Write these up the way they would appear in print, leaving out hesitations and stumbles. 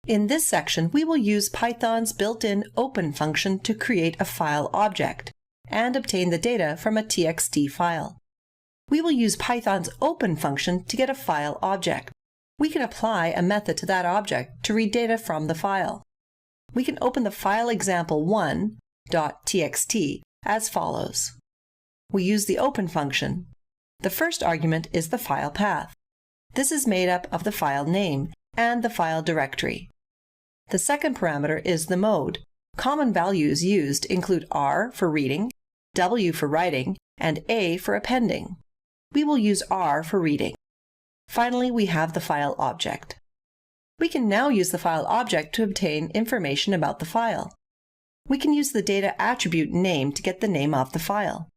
In this section, we will use Python's built-in open function to create a file object and obtain the data from a txt file. We will use Python's open function to get a file object. We can apply a method to that object to read data from the file. We can open the file example1.txt as follows. We use the open function. The first argument is the file path. This is made up of the file name and the file directory. The second parameter is the mode. Common values used include R for reading, W for writing, and A for appending. We will use R for reading. Finally, we have the file object. We can now use the file object to obtain information about the file. We can use the data attribute name to get the name of the file.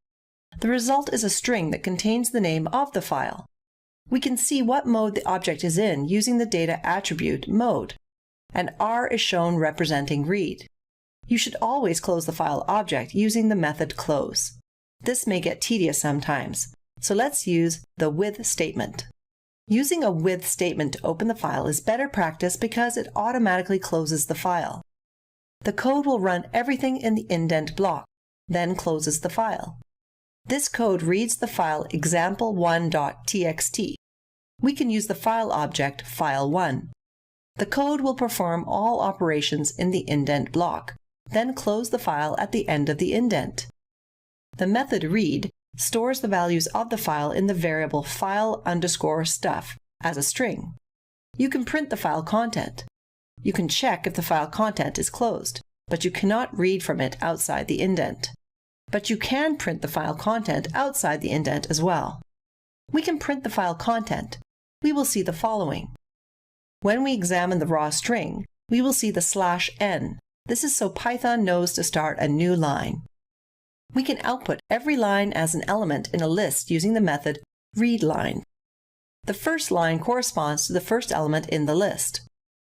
The result is a string that contains the name of the file. We can see what mode the object is in using the data attribute mode, and R is shown representing read. You should always close the file object using the method close. This may get tedious sometimes, so let's use the with statement. Using a with statement to open the file is better practice because it automatically closes the file. The code will run everything in the indent block, then closes the file. This code reads the file example1.txt. We can use the file object file1. The code will perform all operations in the indent block, then close the file at the end of the indent. The method read stores the values of the file in the variable file_stuff as a string. You can print the file content. You can check if the file content is closed, but you cannot read from it outside the indent. But you can print the file content outside the indent as well. We can print the file content. We will see the following. When we examine the raw string, we will see the /n. This is so Python knows to start a new line. We can output every line as an element in a list using the method readline. The first line corresponds to the first element in the list.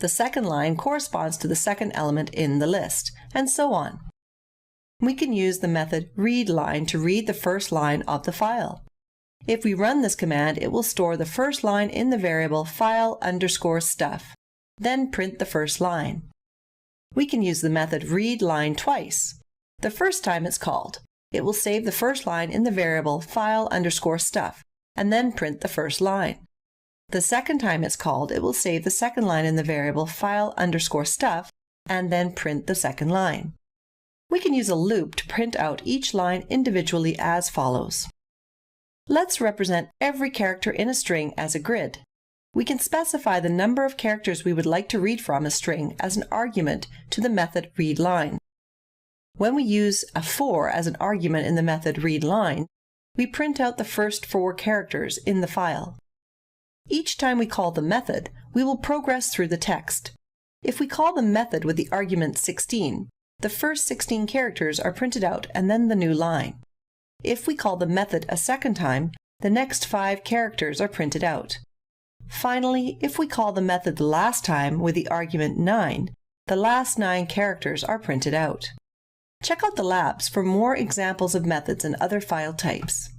The second line corresponds to the second element in the list, and so on. We can use the method readline to read the first line of the file. If we run this command, it will store the first line in the variable file_stuff, then print the first line. We can use the method readline twice. The first time it's called, it will save the first line in the variable file_stuff, and then print the first line. The second time it's called, it will save the second line in the variable file_stuff, and then print the second line. We can use a loop to print out each line individually as follows. Let's represent every character in a string as a grid. We can specify the number of characters we would like to read from a string as an argument to the method readline. When we use a 4 as an argument in the method readline, we print out the first 4 characters in the file. Each time we call the method, we will progress through the text. If we call the method with the argument 16, the first 16 characters are printed out and then the new line. If we call the method a second time, the next 5 characters are printed out. Finally, if we call the method the last time with the argument 9, the last 9 characters are printed out. Check out the labs for more examples of methods and other file types.